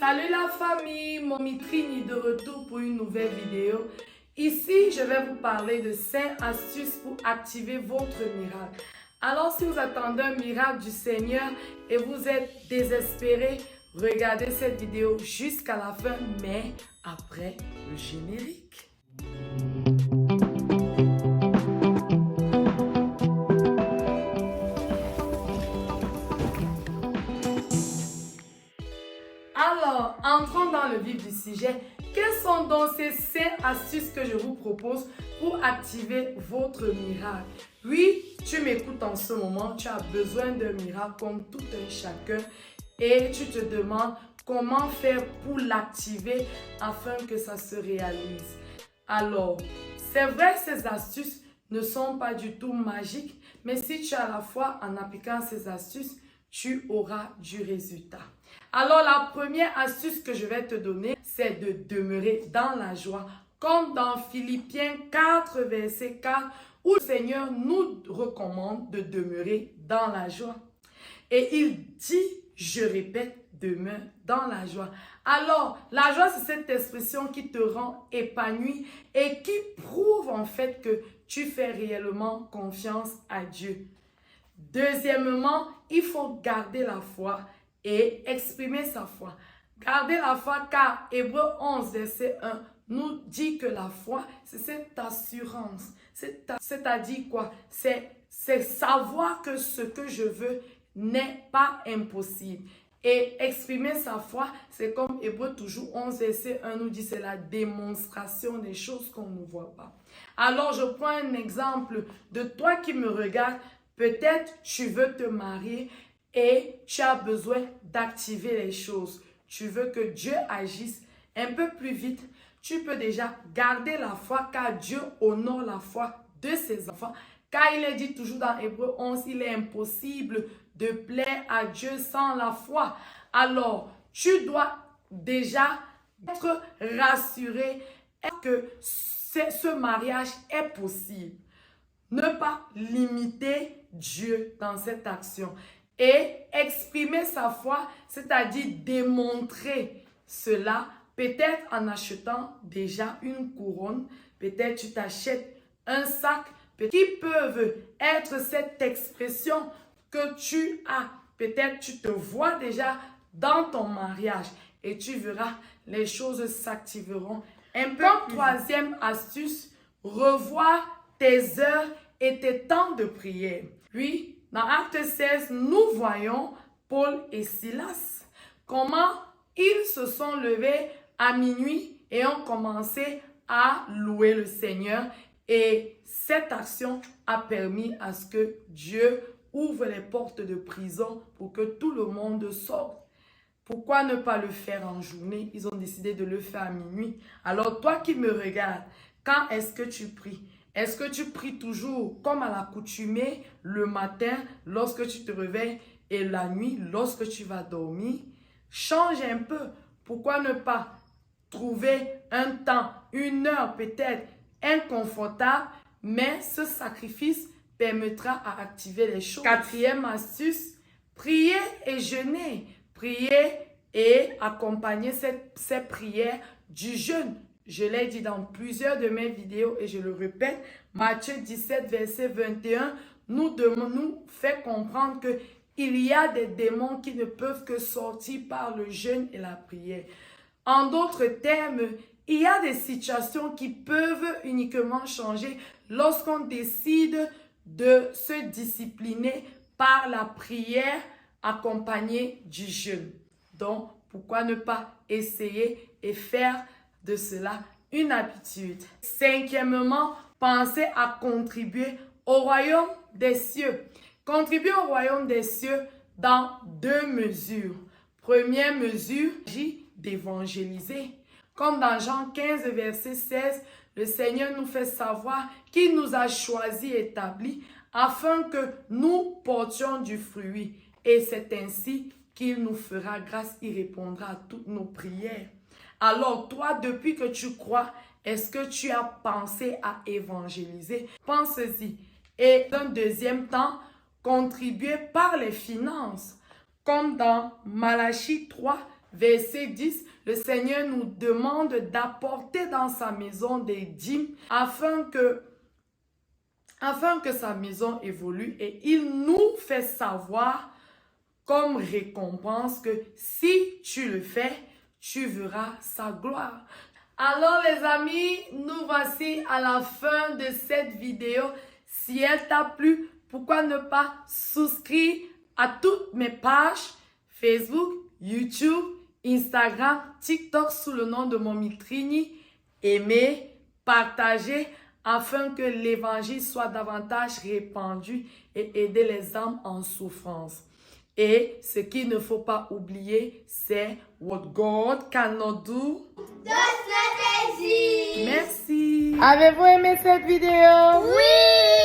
Salut la famille, Mommy Trini de retour pour une nouvelle vidéo. Ici, je vais vous parler de 5 astuces pour activer votre miracle. Alors, si vous attendez un miracle du Seigneur et vous êtes désespéré, regardez cette vidéo jusqu'à la fin, mais après le générique. Alors, entrons dans le vif du sujet. Quelles sont donc ces 5 astuces que je vous propose pour activer votre miracle? Oui, tu m'écoutes en ce moment, tu as besoin d'un miracle comme tout un chacun et tu te demandes comment faire pour l'activer afin que ça se réalise. Alors, c'est vrai, ces astuces ne sont pas du tout magiques, mais si tu as la foi en appliquant ces astuces, tu auras du résultat. Alors, la première astuce que je vais te donner, c'est de demeurer dans la joie. Comme dans Philippiens 4, verset 4, où le Seigneur nous recommande de demeurer dans la joie. Et il dit, je répète, demeure dans la joie. Alors, la joie, c'est cette expression qui te rend épanoui et qui prouve en fait que tu fais réellement confiance à Dieu. Deuxièmement, il faut garder la foi et exprimer sa foi. Garder la foi car Hébreux 11, verset 1 nous dit que la foi, c'est cette assurance. C'est-à-dire quoi? C'est savoir que ce que je veux n'est pas impossible. Et exprimer sa foi, c'est comme Hébreux toujours 11, verset 1 nous dit, c'est la démonstration des choses qu'on ne voit pas. Alors, je prends un exemple de toi qui me regarde. Peut-être tu veux te marier et tu as besoin d'activer les choses. Tu veux que Dieu agisse un peu plus vite. Tu peux déjà garder la foi car Dieu honore la foi de ses enfants. Car il est dit toujours dans Hébreux 11, il est impossible de plaire à Dieu sans la foi. Alors, tu dois déjà être rassuré que ce mariage est possible. Ne pas limiter Dieu dans cette action. Et exprimer sa foi, c'est-à-dire démontrer cela, peut-être en achetant déjà une couronne, peut-être tu t'achètes un sac, qui peuvent être cette expression que tu as. Peut-être tu te vois déjà dans ton mariage et tu verras, les choses s'activeront un peu. Troisième astuce, revoir tes heures et tes temps de prière. Oui, dans Acte 16, nous voyons Paul et Silas, comment ils se sont levés à minuit et ont commencé à louer le Seigneur. Et cette action a permis à ce que Dieu ouvre les portes de prison pour que tout le monde sorte. Pourquoi ne pas le faire en journée? Ils ont décidé de le faire à minuit. Alors toi qui me regardes, quand est-ce que tu pries? Est-ce que tu pries toujours comme à l'accoutumée le matin lorsque tu te réveilles et la nuit lorsque tu vas dormir? Change un peu. Pourquoi ne pas trouver un temps, une heure peut-être inconfortable, mais ce sacrifice permettra à activer les choses. Quatrième astuce, prier et jeûner. Prier et accompagner ces prières du jeûne. Je l'ai dit dans plusieurs de mes vidéos et je le répète, Matthieu 17, verset 21, nous fait comprendre qu'il y a des démons qui ne peuvent que sortir par le jeûne et la prière. En d'autres termes, il y a des situations qui peuvent uniquement changer lorsqu'on décide de se discipliner par la prière accompagnée du jeûne. Donc, pourquoi ne pas essayer et faire de cela une habitude? Cinquièmement, pensez à contribuer au royaume des cieux. Contribuer au royaume des cieux dans 2 mesures. Première mesure, il s'agit d'évangéliser. Comme dans Jean 15, verset 16, le Seigneur nous fait savoir qu'il nous a choisis et établis afin que nous portions du fruit. Et c'est ainsi qu'il nous fera grâce, il répondra à toutes nos prières. Alors toi, depuis que tu crois, est-ce que tu as pensé à évangéliser? Pense-y. Et dans un deuxième temps, contribuer par les finances. Comme dans Malachie 3, verset 10, le Seigneur nous demande d'apporter dans sa maison des dîmes afin que sa maison évolue, et il nous fait savoir comme récompense que si tu le fais, tu verras sa gloire. Alors les amis, nous voici à la fin de cette vidéo. Si elle t'a plu, pourquoi ne pas souscrire à toutes mes pages Facebook, YouTube, Instagram, TikTok sous le nom de Mommy Trini. Aimer, partager afin que l'évangile soit davantage répandu et aider les âmes en souffrance. Et ce qu'il ne faut pas oublier, c'est what God cannot do. Does not exist. Merci. Avez-vous aimé cette vidéo? Oui.